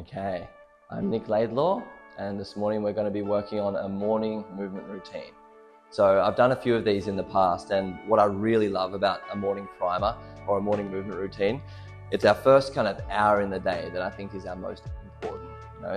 Okay, I'm Nick Laidlaw, and this morning we're going to be working on a morning movement routine. So I've done a few of these in the past, and what I really love about a morning primer or a morning movement routine, it's our first kind of hour in the day that I think is our most important.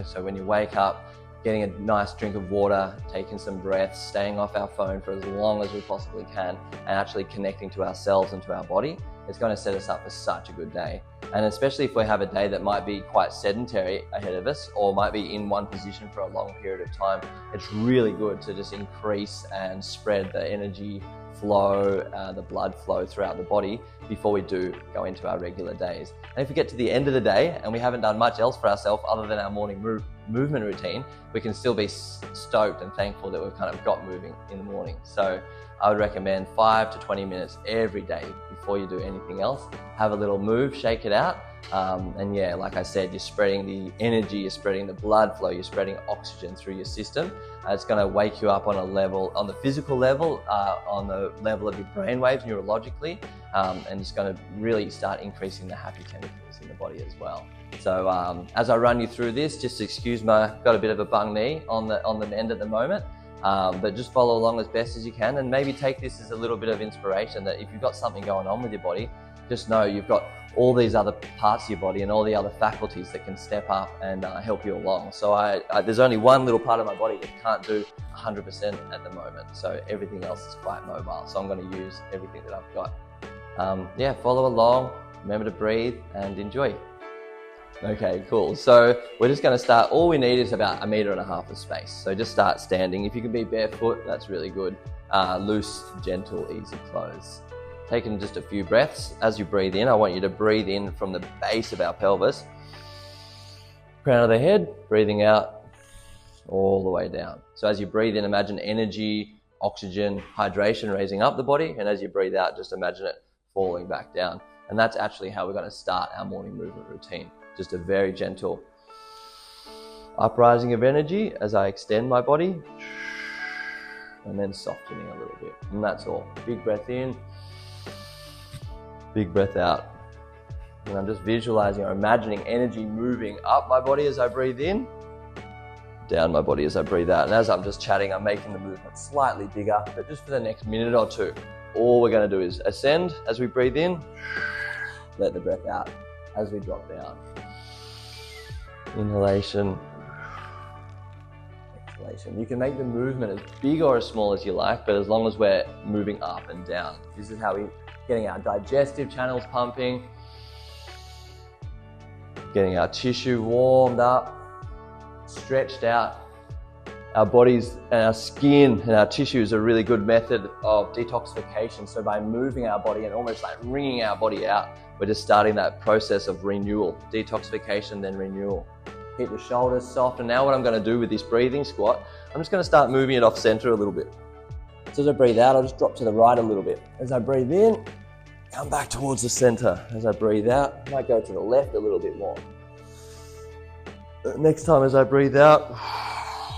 So when you wake up, getting a nice drink of water, taking some breaths, staying off our phone for as long as we possibly can, and actually connecting to ourselves and to our body, it's going to set us up for such a good day. And especially if we have a day that might be quite sedentary ahead of us, or might be in one position for a long period of time, it's really good to just increase and spread the energy flow, the blood flow throughout the body before we do go into our regular days. And if we get to the end of the day and we haven't done much else for ourselves other than our morning movement routine, we can still be stoked and thankful that we've kind of got moving in the morning. So I would recommend 5 to 20 minutes every day before you do anything else. Have a little move, shake it out. And yeah, like I said, you're spreading the energy, you're spreading the blood flow, you're spreading oxygen through your system. It's going to wake you up on a level, on the physical level, on the level of your brainwaves neurologically, and it's going to really start increasing the happy chemicals in the body as well. So as I run you through this, just excuse got a bit of a bung knee on the mend at the moment. But just follow along as best as you can, and maybe take this as a little bit of inspiration that if you've got something going on with your body, just know you've got all these other parts of your body and all the other faculties that can step up and help you along. So there's only one little part of my body that can't do 100% at the moment. So everything else is quite mobile. So I'm going to use everything that I've got. Yeah, follow along, remember to breathe and enjoy. Okay, cool. So we're just going to start. All we need is about 1.5 meters of space. So just start standing. If you can be barefoot, that's really good. Loose, gentle, easy clothes. Taking just a few breaths. As you breathe in, I want you to breathe in from the base of our pelvis, crown of the head, breathing out all the way down. So as you breathe in, imagine energy, oxygen, hydration raising up the body, and as you breathe out, just imagine it falling back down. And that's actually how we're going to start our morning movement routine. Just a very gentle uprising of energy as I extend my body, and then softening a little bit. And that's all. Big breath in, big breath out. And I'm just visualizing or imagining energy moving up my body as I breathe in, down my body as I breathe out. And as I'm just chatting, I'm making the movement slightly bigger, but just for the next minute or two, all we're going to do is ascend as we breathe in, let the breath out as we drop down. Inhalation, exhalation. You can make the movement as big or as small as you like, but as long as we're moving up and down. This is how we're getting our digestive channels pumping, getting our tissue warmed up, stretched out. Our bodies and our skin and our tissue is a really good method of detoxification. So by moving our body and almost like wringing our body out, we're just starting that process of renewal, detoxification, then renewal. Keep the shoulders soft. And now what I'm going to do with this breathing squat, I'm just going to start moving it off center a little bit. So as I breathe out, I'll just drop to the right a little bit. As I breathe in, come back towards the center. As I breathe out, I might go to the left a little bit more. Next time as I breathe out,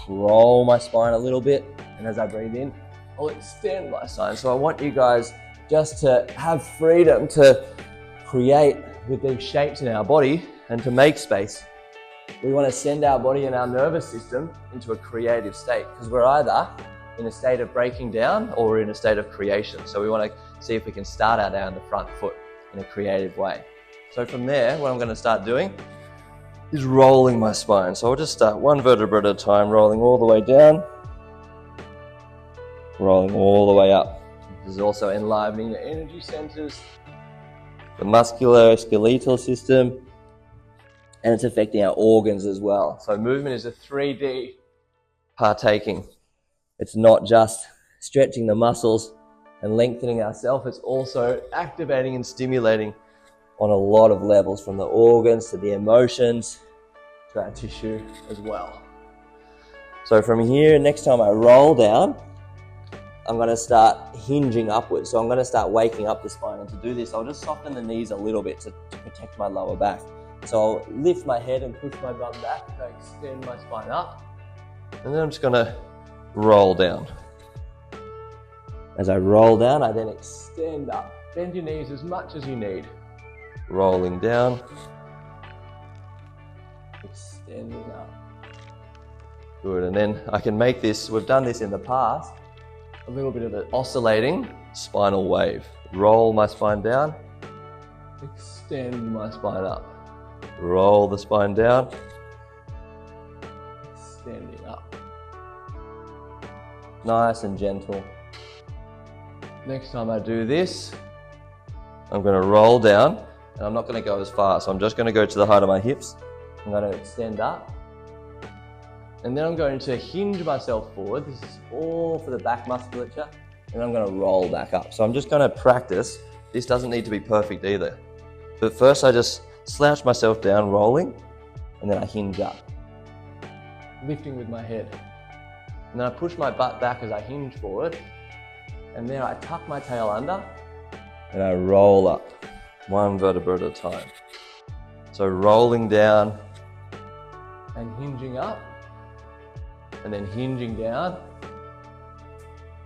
roll my spine a little bit. And as I breathe in, I'll extend my spine. So I want you guys just to have freedom to create with these shapes in our body and to make space. We want to send our body and our nervous system into a creative state, because we're either in a state of breaking down or we're in a state of creation. So we want to see if we can start our day on the front foot in a creative way. So from there, what I'm going to start doing is rolling my spine. So I'll just start one vertebra at a time, rolling all the way down, rolling all the way up. This is also enlivening the energy centers, the musculoskeletal system, and it's affecting our organs as well. So movement is a 3D partaking. It's not just stretching the muscles and lengthening ourselves, it's also activating and stimulating on a lot of levels, from the organs to the emotions to our tissue as well. So from here, next time I roll down, I'm going to start hinging upwards. So I'm going to start waking up the spine. And to do this, I'll just soften the knees a little bit to protect my lower back. So I'll lift my head and push my bum back. I extend my spine up. And then I'm just going to roll down. As I roll down, I then extend up. Bend your knees as much as you need. Rolling down. extending up. Good, and then I can make this, we've done this in the past, a little bit of an oscillating spinal wave. Roll my spine down, extend my spine up. Roll the spine down, extending up. Nice and gentle. Next time I do this, I'm going to roll down, and I'm not going to go as far, so I'm just going to go to the height of my hips. I'm going to extend up. And then I'm going to hinge myself forward. This is all for the back musculature. And I'm going to roll back up. So I'm just going to practice. This doesn't need to be perfect either. But first I just slouch myself down, rolling, and then I hinge up. Lifting with my head. And then I push my butt back as I hinge forward. And then I tuck my tail under, and I roll up, one vertebra at a time. So rolling down and hinging up. And then hinging down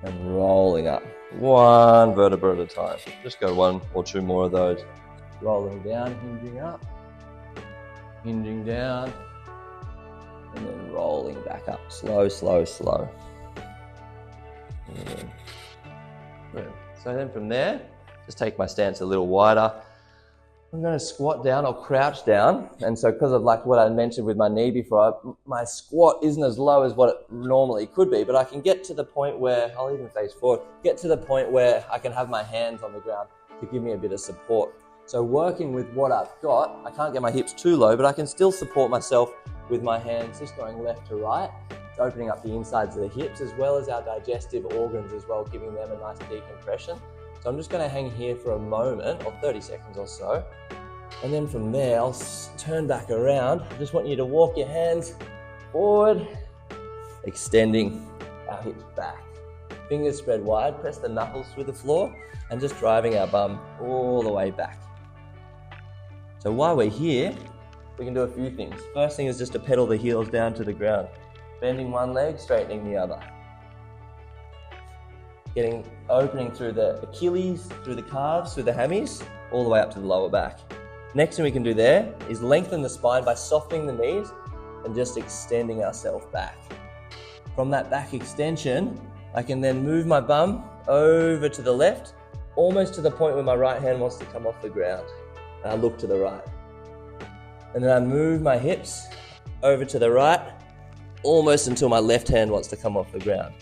and rolling up, one vertebra at a time. Just go one or two more of those. Rolling down, hinging up, hinging down, and then rolling back up. Slow, slow, slow. Good. So then from there, just take my stance a little wider. I'm going to squat down or crouch down, and so because of like what I mentioned with my knee before, my squat isn't as low as what it normally could be, but I can get to the point where, I'll even face forward, get to the point where I can have my hands on the ground to give me a bit of support. So working with what I've got, I can't get my hips too low, but I can still support myself with my hands, just going left to right, opening up the insides of the hips as well as our digestive organs as well, giving them a nice decompression. So I'm just going to hang here for a moment, or 30 seconds or so. And then from there, I'll turn back around. I just want you to walk your hands forward, extending our hips back. Fingers spread wide, press the knuckles through the floor, and just driving our bum all the way back. So while we're here, we can do a few things. First thing is just to pedal the heels down to the ground. Bending one leg, straightening the other. Opening through the Achilles, through the calves, through the hammies, all the way up to the lower back. Next thing we can do there is lengthen the spine by softening the knees and just extending ourselves back. From that back extension, I can then move my bum over to the left, almost to the point where my right hand wants to come off the ground. And I look to the right. And then I move my hips over to the right, almost until my left hand wants to come off the ground.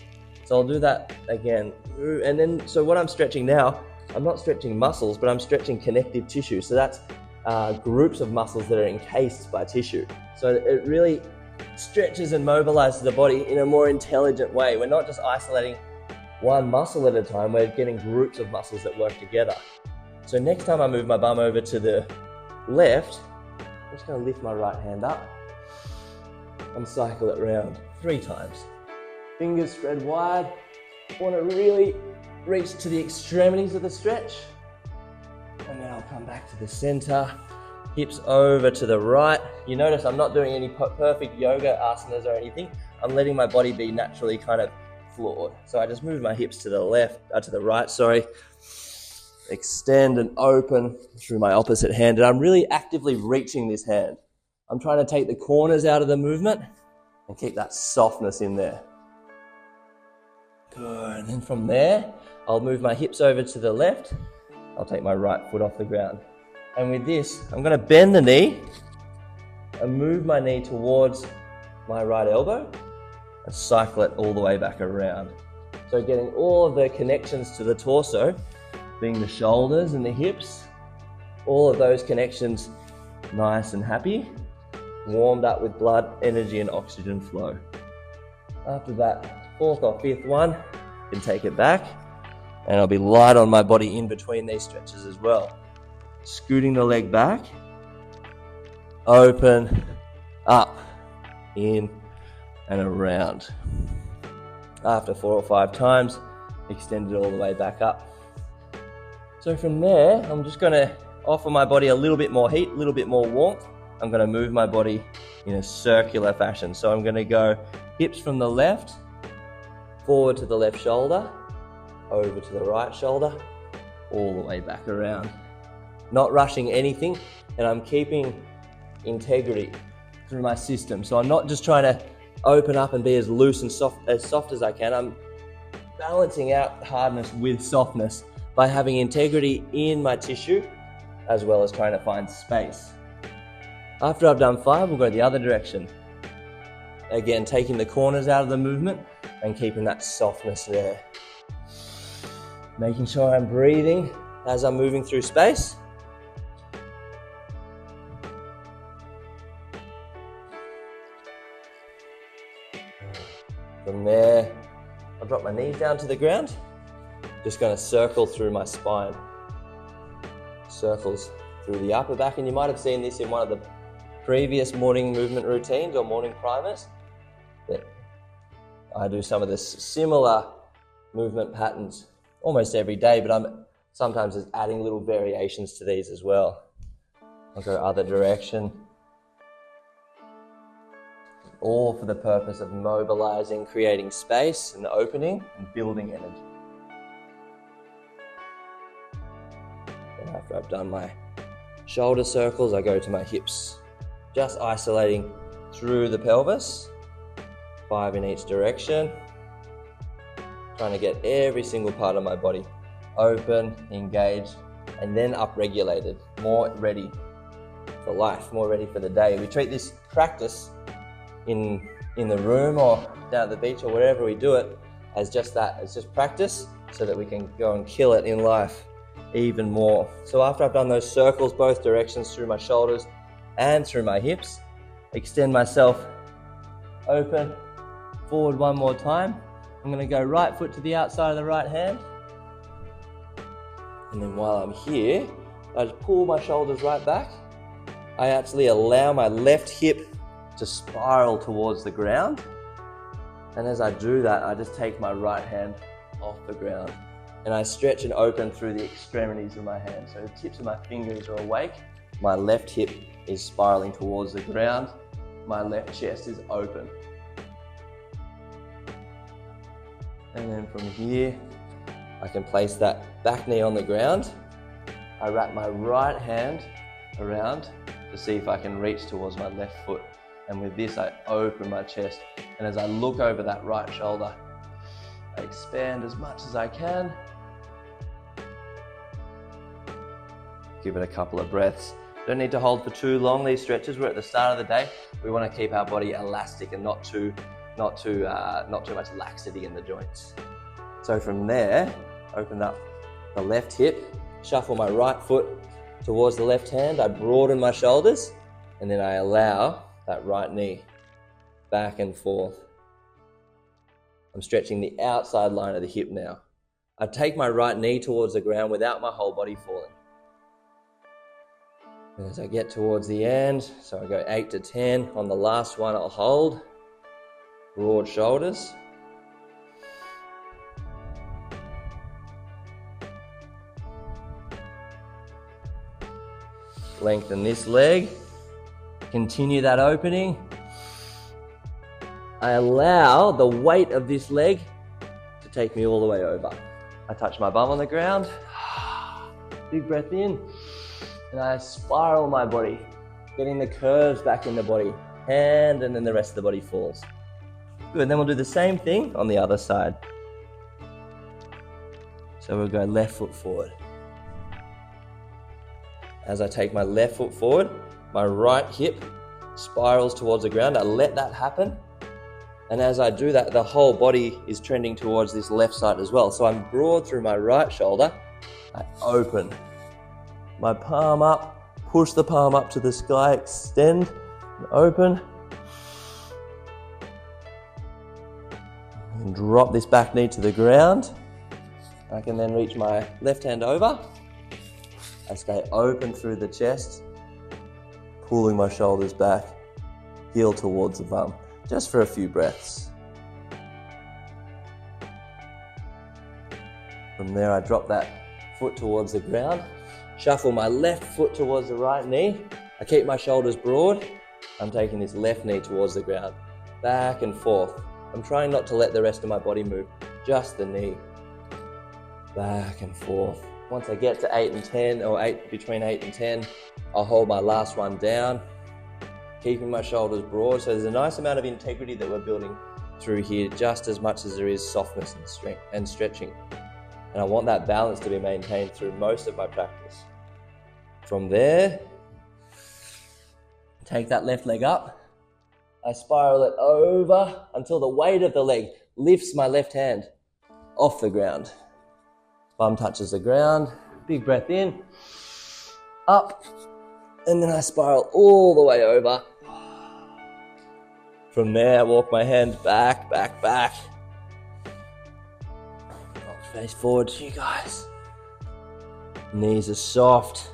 So I'll do that again. And then, so what I'm stretching now, I'm not stretching muscles, but I'm stretching connective tissue. So that's groups of muscles that are encased by tissue. So it really stretches and mobilizes the body in a more intelligent way. We're not just isolating one muscle at a time, we're getting groups of muscles that work together. So next time I move my bum over to the left, I'm just going to lift my right hand up and cycle it round 3 times. Fingers spread wide. Want to really reach to the extremities of the stretch. And then I'll come back to the center. Hips over to the right. You notice I'm not doing any perfect yoga asanas or anything. I'm letting my body be naturally kind of floored. So I just move my hips to the right, sorry. Extend and open through my opposite hand. And I'm really actively reaching this hand. I'm trying to take the corners out of the movement and keep that softness in there. Good, and then from there, I'll move my hips over to the left. I'll take my right foot off the ground. And with this, I'm going to bend the knee and move my knee towards my right elbow and cycle it all the way back around. So getting all of the connections to the torso, being the shoulders and the hips, all of those connections nice and happy, warmed up with blood, energy and oxygen flow. After that, 4th or 5th one, can take it back, and I'll be light on my body in between these stretches as well. Scooting the leg back, open, up, in, and around. After 4 or 5 times, extend it all the way back up. So from there, I'm just going to offer my body a little bit more heat, a little bit more warmth. I'm going to move my body in a circular fashion. So I'm going to go hips from the left, forward to the left shoulder, over to the right shoulder, all the way back around. Not rushing anything, and I'm keeping integrity. through my system. So I'm not just trying to open up and be as loose and soft as I can. I'm balancing out hardness with softness by having integrity in my tissue, as well as trying to find space. After I've done 5, we'll go the other direction. Again, taking the corners out of the movement and keeping that softness there. Making sure I'm breathing as I'm moving through space. From there, I'll drop my knees down to the ground. Just going to circle through my spine. Circles through the upper back, and you might have seen this in one of the previous morning movement routines or morning primers. That I do some of the similar movement patterns almost every day, but I'm sometimes just adding little variations to these as well. I'll go other direction. All for the purpose of mobilizing, creating space and opening and building energy. Then after I've done my shoulder circles, I go to my hips, just isolating through the pelvis, 5 in each direction, trying to get every single part of my body open, engaged, and then upregulated, more ready for life, more ready for the day. We treat this practice in the room or down at the beach or wherever we do it as just that. It's just practice so that we can go and kill it in life even more. So after I've done those circles both directions through my shoulders and through my hips, extend myself open, forward one more time. I'm going to go right foot to the outside of the right hand. And then while I'm here, I just pull my shoulders right back. I actually allow my left hip to spiral towards the ground. And as I do that, I just take my right hand off the ground and I stretch and open through the extremities of my hand. So the tips of my fingers are awake. My left hip is spiraling towards the ground. My left chest is open. And then from here, I can place that back knee on the ground. I wrap my right hand around to see if I can reach towards my left foot. And with this, I open my chest. And as I look over that right shoulder, I expand as much as I can. Give it a couple of breaths. Don't need to hold for too long these stretches. We're at the start of the day. We want to keep our body elastic and not too much laxity in the joints. So from there, open up the left hip, shuffle my right foot towards the left hand. I broaden my shoulders, and then I allow that right knee back and forth. I'm stretching the outside line of the hip now. I take my right knee towards the ground without my whole body falling. And as I get towards the end, so I go 8 to 10, on the last one I'll hold, broad shoulders. Lengthen this leg. Continue that opening. I allow the weight of this leg to take me all the way over. I touch my bum on the ground. Big breath in. And I spiral my body, getting the curves back in the body. And then the rest of the body falls. Good, and then we'll do the same thing on the other side. So we'll go left foot forward. As I take my left foot forward, my right hip spirals towards the ground. I let that happen. And as I do that, the whole body is trending towards this left side as well. So I'm broad through my right shoulder. I open. My palm up, push the palm up to the sky, extend, and open. And drop this back knee to the ground. I can then reach my left hand over. I stay open through the chest, pulling my shoulders back, heel towards the bum, just for a few breaths. From there, I drop that foot towards the ground, shuffle my left foot towards the right knee. I keep my shoulders broad. I'm taking this left knee towards the ground, back and forth. I'm trying not to let the rest of my body move, just the knee, back and forth. Once I get to 8 and 10, or between 8 and 10, I'll hold my last one down, keeping my shoulders broad. So there's a nice amount of integrity that we're building through here, just as much as there is softness and strength and stretching. And I want that balance to be maintained through most of my practice. From there, take that left leg up. I spiral it over until the weight of the leg lifts my left hand off the ground. Bum touches the ground, big breath in, up, and then I spiral all the way over. From there, I walk my hand back, back, back. Rock face forward to you guys. Knees are soft.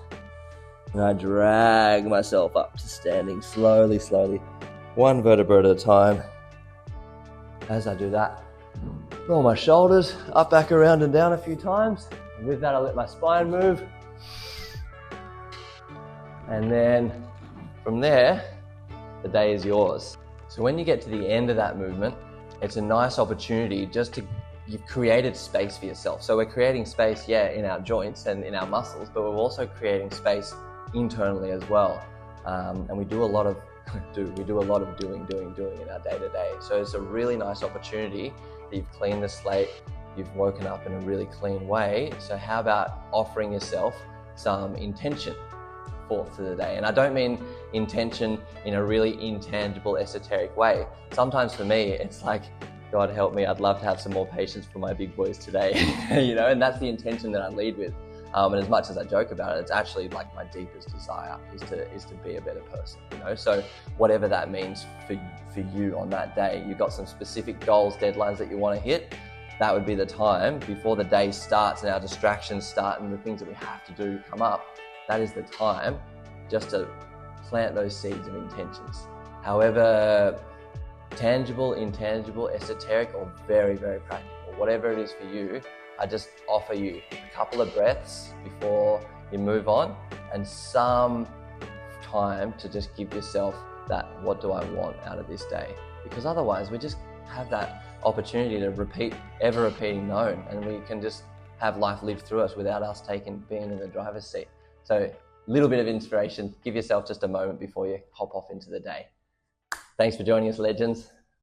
And I drag myself up to standing slowly, slowly, one vertebra at a time. As I do that, roll my shoulders up, back, around and down a few times. And with that, I let my spine move. And then from there, the day is yours. So when you get to the end of that movement, it's a nice opportunity just to, you've created space for yourself. So we're creating space, in our joints and in our muscles, but we're also creating space internally as well. And we do a lot of doing in our day-to-day. So it's a really nice opportunity that you've cleaned the slate, you've woken up in a really clean way. So how about offering yourself some intention for the day? And I don't mean intention in a really intangible, esoteric way. Sometimes for me, it's like, God help me, I'd love to have some more patience for my big boys today, and that's the intention that I lead with. And as much as I joke about it, it's actually like my deepest desire is to be a better person, So whatever that means for you on that day, you've got some specific goals, deadlines that you want to hit. That would be the time before the day starts and our distractions start and the things that we have to do come up. That is the time just to plant those seeds of intentions. However tangible, intangible, esoteric, or very, very practical, whatever it is for you, I just offer you a couple of breaths before you move on and some time to just give yourself that, what do I want out of this day? Because otherwise we just have that opportunity to repeat, ever repeating known, and we can just have life live through us without us being in the driver's seat. So a little bit of inspiration, give yourself just a moment before you hop off into the day. Thanks for joining us, legends.